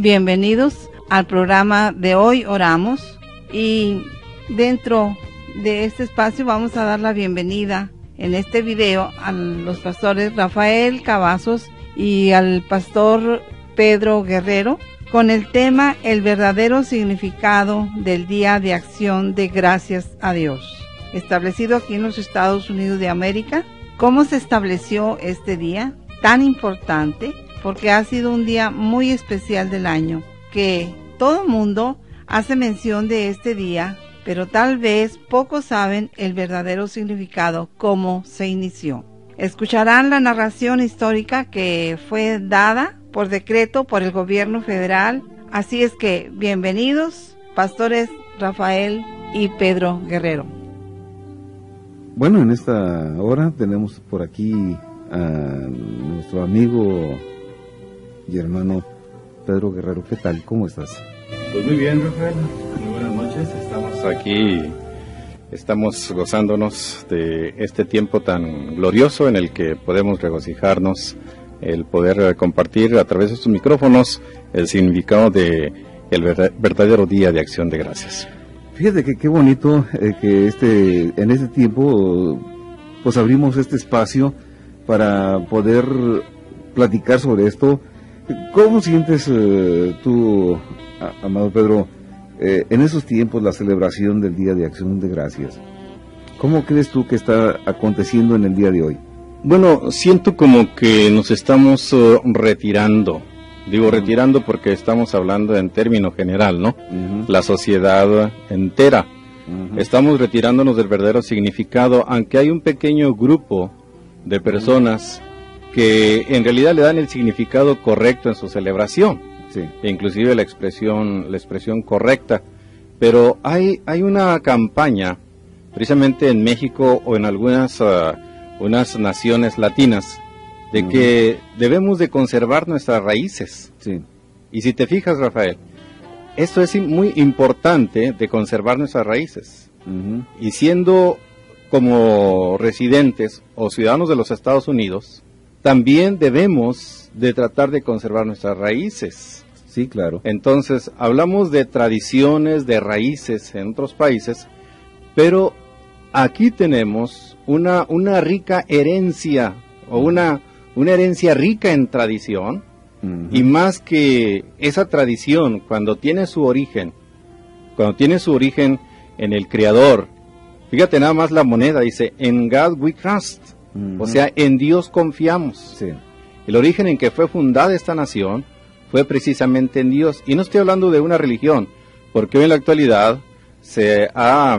Bienvenidos al programa de Hoy Oramos, y dentro de este espacio vamos a dar la bienvenida en este video a los pastores Rafael Cavazos y al pastor Pedro Guerrero con el tema El verdadero significado del Día de Acción de Gracias a Dios, establecido aquí en los Estados Unidos de América. ¿Cómo se estableció este día tan importante? Porque ha sido un día muy especial del año, que todo mundo hace mención de este día, pero tal vez pocos saben el verdadero significado, cómo se inició. Escucharán la narración histórica que fue dada por decreto por el gobierno federal. Así es que, bienvenidos, pastores Rafael y Pedro Guerrero. Bueno, en esta hora tenemos por aquí a nuestro amigo y hermano Pedro Guerrero. ¿Qué tal? ¿Cómo estás? Pues muy bien, Rafael. Muy buenas noches. Estamos aquí, estamos gozándonos de este tiempo tan glorioso en el que podemos regocijarnos, el poder compartir a través de estos micrófonos el significado de el verdadero Día de Acción de Gracias. Fíjate que qué bonito que en este tiempo pues abrimos este espacio para poder platicar sobre esto. ¿Cómo sientes tú, amado Pedro, en esos tiempos la celebración del Día de Acción de Gracias? ¿Cómo crees tú que está aconteciendo en el día de hoy? Bueno, siento como que nos estamos retirando. Digo retirando porque estamos hablando en término general, ¿no? Uh-huh. La sociedad entera. Uh-huh. Estamos retirándonos del verdadero significado, aunque hay un pequeño grupo de personas que en realidad le dan el significado correcto en su celebración, sí, e inclusive la expresión correcta. Pero hay una campaña, precisamente en México o en algunas unas naciones latinas, de que debemos de conservar nuestras raíces. Sí. Y si te fijas, Rafael, esto es muy importante de conservar nuestras raíces. Uh-huh. Y siendo como residentes o ciudadanos de los Estados Unidos, también debemos de tratar de conservar nuestras raíces. Sí, claro. Entonces, hablamos de tradiciones, de raíces en otros países, pero aquí tenemos una rica herencia, o una herencia rica en tradición, uh-huh, y más que esa tradición, cuando tiene su origen en el Creador. Fíjate nada más la moneda, dice, "In God we trust", uh-huh, o sea, en Dios confiamos. Sí. El origen en que fue fundada esta nación fue precisamente en Dios, y no estoy hablando de una religión, porque hoy en la actualidad se ha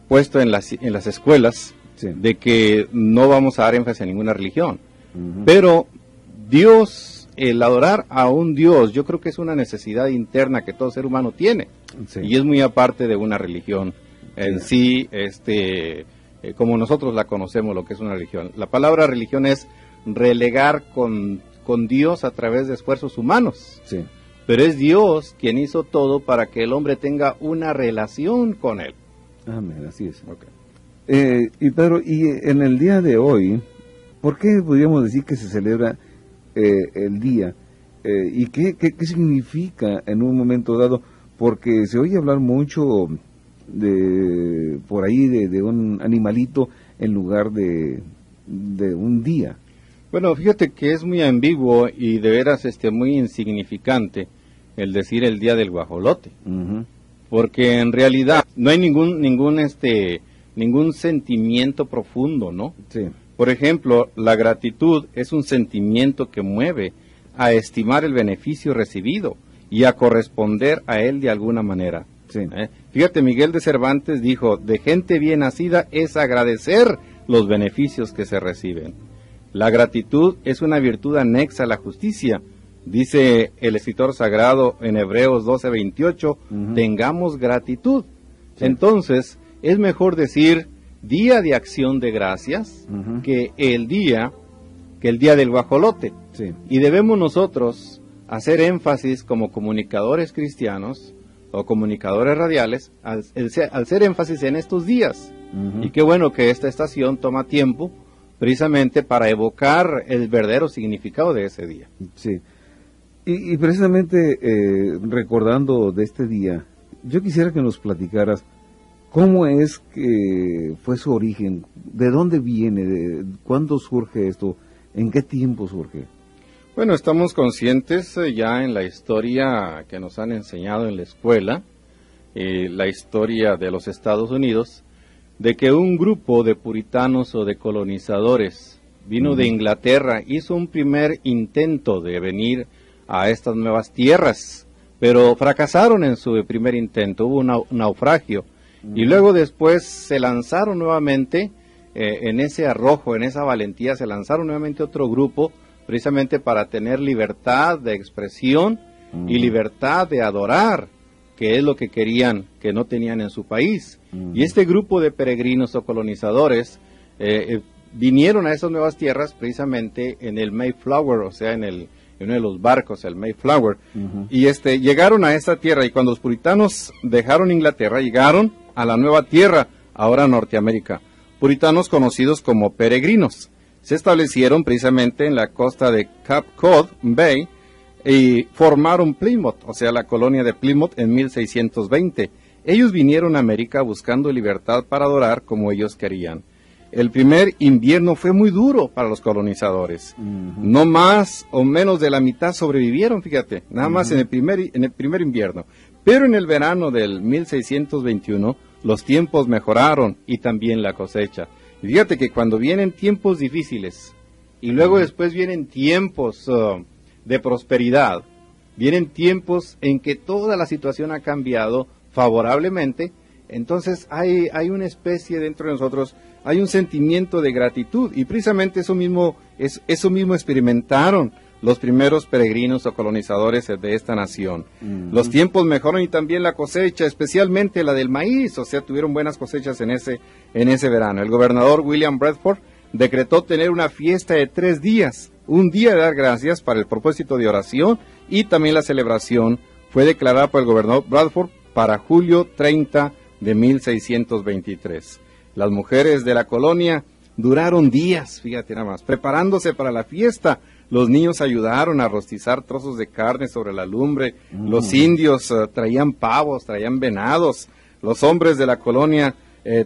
puesto en las escuelas, sí, de que no vamos a dar énfasis a ninguna religión. Uh-huh. Pero Dios, el adorar a un Dios, yo creo que es una necesidad interna que todo ser humano tiene. Sí. Y es muy aparte de una religión en sí, como nosotros la conocemos, lo que es una religión. La palabra religión es relegar con Dios a través de esfuerzos humanos. Sí. Pero es Dios quien hizo todo para que el hombre tenga una relación con Él. Amén, así es. Okay. Y Pedro, y en el día de hoy, ¿por qué podríamos decir que se celebra el día? ¿Y qué significa en un momento dado? Porque se oye hablar mucho por ahí de un animalito en lugar de un día. Bueno, fíjate que es muy ambiguo y de veras muy insignificante el decir el día del guajolote. Uh-huh. Porque en realidad no hay ningún sentimiento profundo, ¿no? Sí. Por ejemplo, la gratitud es un sentimiento que mueve a estimar el beneficio recibido y a corresponder a él de alguna manera. Sí. Fíjate, Miguel de Cervantes dijo, de gente bien nacida es agradecer los beneficios que se reciben. La gratitud es una virtud anexa a la justicia. Dice el escritor sagrado en Hebreos 12:28, uh-huh, tengamos gratitud. Sí. Entonces, es mejor decir Día de Acción de Gracias, uh-huh, que el día del guajolote. Sí. Y debemos nosotros hacer énfasis como comunicadores cristianos o comunicadores radiales al hacer énfasis en estos días. Uh-huh. Y qué bueno que esta estación toma tiempo precisamente para evocar el verdadero significado de ese día. Sí. Y precisamente recordando de este día, yo quisiera que nos platicaras cómo es que fue su origen, de dónde viene, cuándo surge esto, en qué tiempo surge. Bueno, estamos conscientes ya en la historia que nos han enseñado en la escuela, la historia de los Estados Unidos, de que un grupo de puritanos o de colonizadores vino de Inglaterra, hizo un primer intento de venir a estas nuevas tierras, pero fracasaron en su primer intento, hubo un naufragio, y luego después se lanzaron nuevamente, en ese arrojo, en esa valentía, se lanzaron nuevamente otro grupo, precisamente para tener libertad de expresión y libertad de adorar, que es lo que querían, que no tenían en su país. Y este grupo de peregrinos o colonizadores vinieron a esas nuevas tierras precisamente en el Mayflower, o sea, en uno de los barcos, el Mayflower, y llegaron a esa tierra, y cuando los puritanos dejaron Inglaterra, llegaron a la nueva tierra, ahora Norteamérica, puritanos conocidos como peregrinos. Se establecieron precisamente en la costa de Cape Cod Bay y formaron Plymouth, o sea, la colonia de Plymouth en 1620. Ellos vinieron a América buscando libertad para adorar como ellos querían. El primer invierno fue muy duro para los colonizadores. No más o menos de la mitad sobrevivieron, fíjate, nada más en el primer invierno. Pero en el verano del 1621 los tiempos mejoraron y también la cosecha. Y fíjate que cuando vienen tiempos difíciles y luego después vienen tiempos de prosperidad, vienen tiempos en que toda la situación ha cambiado favorablemente, entonces hay una especie dentro de nosotros, hay un sentimiento de gratitud, y precisamente eso mismo experimentaron los primeros peregrinos o colonizadores de esta nación. Los tiempos mejoran y también la cosecha, especialmente la del maíz, o sea, tuvieron buenas cosechas en ese verano. El gobernador William Bradford decretó tener una fiesta de 3 días, un día de dar gracias para el propósito de oración, y también la celebración fue declarada por el gobernador Bradford para julio 30 de 1623. Las mujeres de la colonia duraron días, fíjate nada más, preparándose para la fiesta. Los niños ayudaron a rostizar trozos de carne sobre la lumbre. Los indios traían pavos, traían venados. Los hombres de la colonia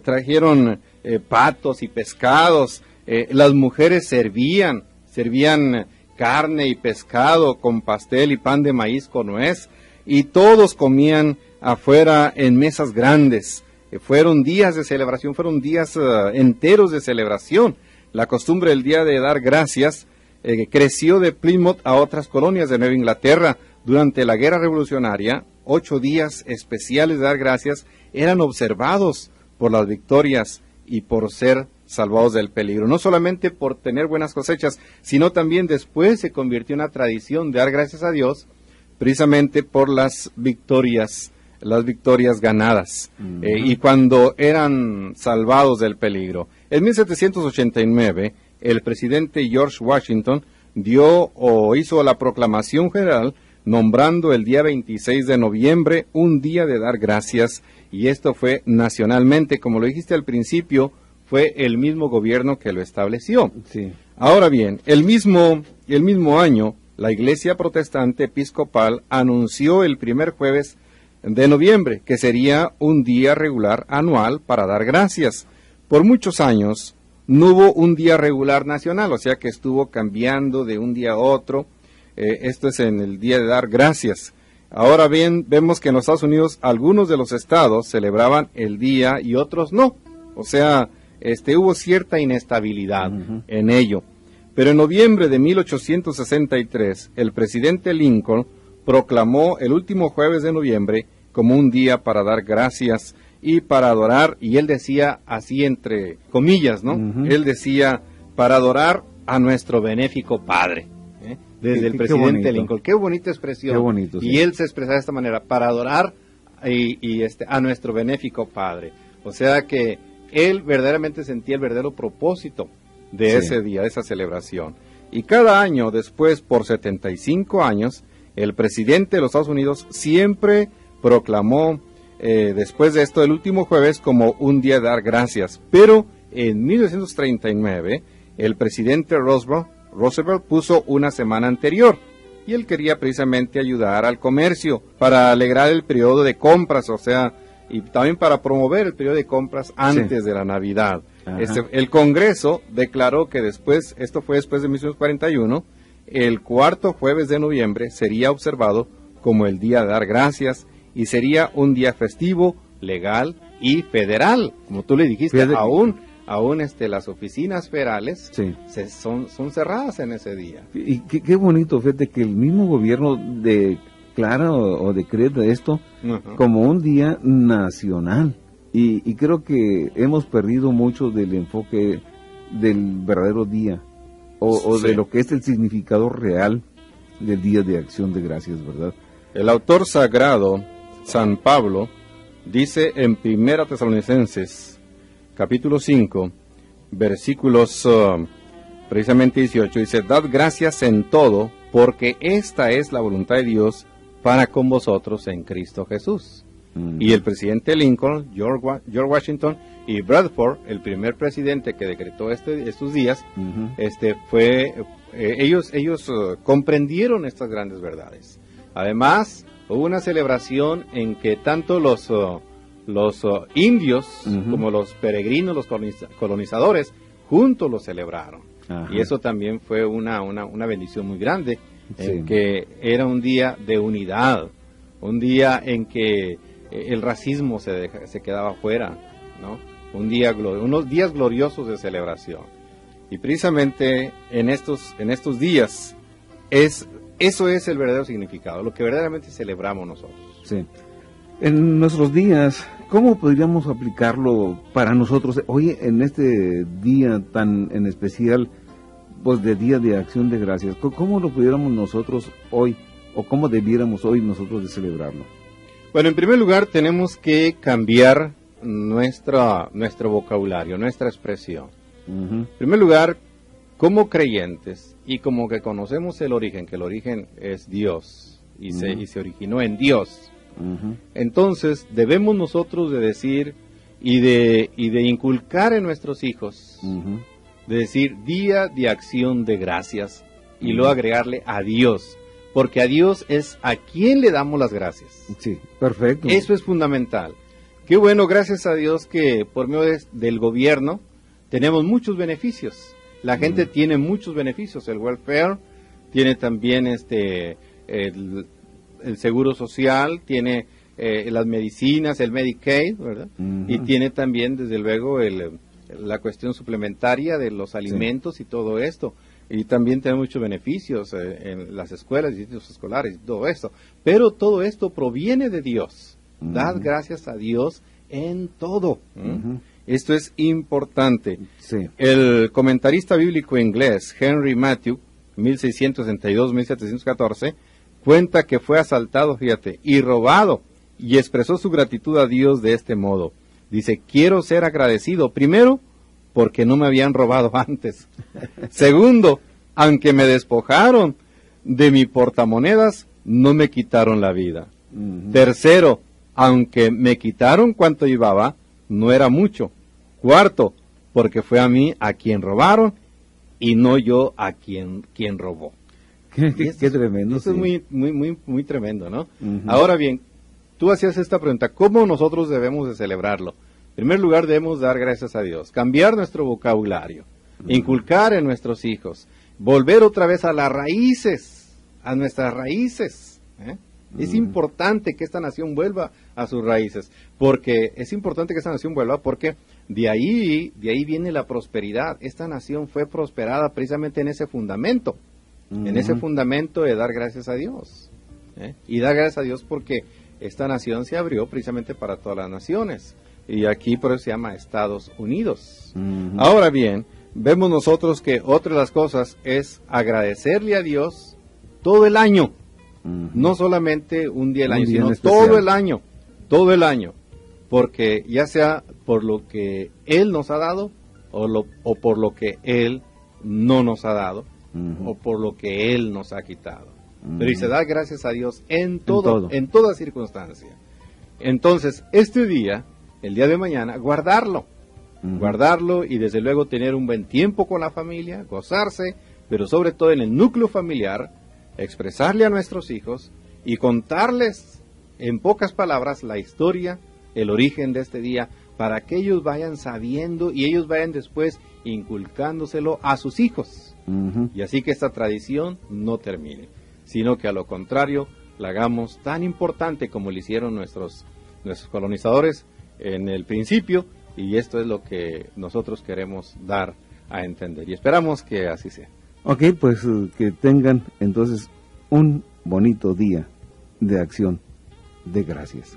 trajeron patos y pescados. Las mujeres servían carne y pescado con pastel y pan de maíz con nuez. Y todos comían afuera en mesas grandes. Fueron días de celebración, fueron días enteros de celebración. La costumbre del día de dar gracias creció de Plymouth a otras colonias de Nueva Inglaterra. Durante la Guerra Revolucionaria, 8 días especiales de dar gracias eran observados por las victorias y por ser salvados del peligro. No solamente por tener buenas cosechas, sino también después se convirtió en una tradición de dar gracias a Dios, precisamente por las victorias ganadas, y cuando eran salvados del peligro. En 1789, el presidente George Washington hizo la proclamación general nombrando el día 26 de noviembre un día de dar gracias, y esto fue nacionalmente, como lo dijiste al principio, fue el mismo gobierno que lo estableció. Sí. Ahora bien, el mismo año, la Iglesia Protestante Episcopal anunció el primer jueves de noviembre, que sería un día regular anual para dar gracias. Por muchos años no hubo un día regular nacional, o sea que estuvo cambiando de un día a otro. Esto es en el día de dar gracias. Ahora bien, vemos que en los Estados Unidos algunos de los estados celebraban el día y otros no. O sea, hubo cierta inestabilidad en ello. Pero en noviembre de 1863, el presidente Lincoln proclamó el último jueves de noviembre como un día para dar gracias y para adorar, y él decía así entre comillas, ¿no? Él decía, para adorar a nuestro benéfico Padre. Desde el presidente Lincoln. Qué bonita expresión. Qué bonito, sí. Y él se expresaba de esta manera, para adorar a nuestro benéfico Padre. O sea que él verdaderamente sentía el verdadero propósito de ese día, de esa celebración. Y cada año después, por 75 años, el presidente de los Estados Unidos siempre proclamó después de esto el último jueves como un día de dar gracias. Pero en 1939 el presidente Roosevelt puso una semana anterior y él quería precisamente ayudar al comercio para alegrar el periodo de compras, o sea, y también para promover el periodo de compras antes de la Navidad. El Congreso declaró que después, esto fue después de 1941, el cuarto jueves de noviembre sería observado como el Día de Dar Gracias y sería un día festivo, legal y federal. Como tú le dijiste, aún las oficinas federales son cerradas en ese día. Y qué bonito, fíjate, que el mismo gobierno declara o decreta esto como un día nacional. Y creo que hemos perdido mucho del enfoque del verdadero día o de lo que es el significado real del Día de Acción de Gracias, ¿verdad? El autor sagrado, San Pablo, dice en 1 Tesalonicenses, capítulo 5, versículos precisamente 18, dice: dad gracias en todo, porque esta es la voluntad de Dios para con vosotros en Cristo Jesús. Y el presidente Lincoln, George Washington y Bradford, el primer presidente que decretó estos días, ellos comprendieron estas grandes verdades. Además, hubo una celebración en que tanto los indios como los peregrinos, los colonizadores, juntos lo celebraron. Y eso también fue una bendición muy grande, en que era un día de unidad, un día en que el racismo se quedaba fuera, ¿no? Unos días gloriosos de celebración. Y precisamente en estos días eso es el verdadero significado, lo que verdaderamente celebramos nosotros. Sí. En nuestros días, ¿cómo podríamos aplicarlo para nosotros hoy en este día tan en especial, pues de Día de Acción de Gracias? ¿Cómo lo pudiéramos nosotros hoy, o cómo debiéramos hoy nosotros de celebrarlo? Bueno, en primer lugar tenemos que cambiar nuestro vocabulario, nuestra expresión. En primer lugar, como creyentes y como que conocemos el origen, que el origen es Dios y se originó en Dios. Entonces debemos nosotros de decir y de inculcar en nuestros hijos, de decir Día de Acción de Gracias y luego agregarle a Dios. Porque a Dios es a quien le damos las gracias. Sí, perfecto. Eso es fundamental. Qué bueno, gracias a Dios que por medio del gobierno tenemos muchos beneficios. La gente tiene muchos beneficios. El welfare, tiene también el seguro social, tiene las medicinas, el Medicaid, ¿verdad? Y tiene también, desde luego, la cuestión suplementaria de los alimentos y todo esto. Y también tenemos muchos beneficios en las escuelas, institutos escolares, y todo esto. Pero todo esto proviene de Dios. Dad gracias a Dios en todo. Esto es importante. Sí. El comentarista bíblico inglés Henry Matthew, 1662-1714, cuenta que fue asaltado, fíjate, y robado, y expresó su gratitud a Dios de este modo. Dice: quiero ser agradecido, primero, porque no me habían robado antes. Segundo, aunque me despojaron de mi portamonedas, no me quitaron la vida. Tercero, aunque me quitaron cuanto llevaba, no era mucho. Cuarto, porque fue a mí a quien robaron y no yo a quien robó. Qué tremendo. Eso es muy tremendo, ¿no? Ahora bien, tú hacías esta pregunta: ¿cómo nosotros debemos de celebrarlo? En primer lugar, debemos dar gracias a Dios, cambiar nuestro vocabulario, inculcar en nuestros hijos, volver otra vez a las raíces, a nuestras raíces. Es importante que esta nación vuelva a sus raíces, porque de ahí viene la prosperidad. Esta nación fue prosperada precisamente en ese fundamento, de dar gracias a Dios. Y dar gracias a Dios porque esta nación se abrió precisamente para todas las naciones. Y aquí por eso se llama Estados Unidos. Ahora bien, vemos nosotros que otra de las cosas es agradecerle a Dios todo el año. No solamente un día del año, sino todo el año. Porque ya sea por lo que Él nos ha dado, o por lo que Él no nos ha dado, o por lo que Él nos ha quitado. Pero y se da gracias a Dios en toda circunstancia. Entonces, este día, el día de mañana, guardarlo y desde luego tener un buen tiempo con la familia, gozarse, pero sobre todo en el núcleo familiar, expresarle a nuestros hijos y contarles en pocas palabras la historia, el origen de este día, para que ellos vayan sabiendo y ellos vayan después inculcándoselo a sus hijos. Y así que esta tradición no termine, sino que a lo contrario la hagamos tan importante como lo hicieron nuestros colonizadores en el principio, y esto es lo que nosotros queremos dar a entender y esperamos que así sea. Ok, pues que tengan entonces un bonito día de acción de gracias.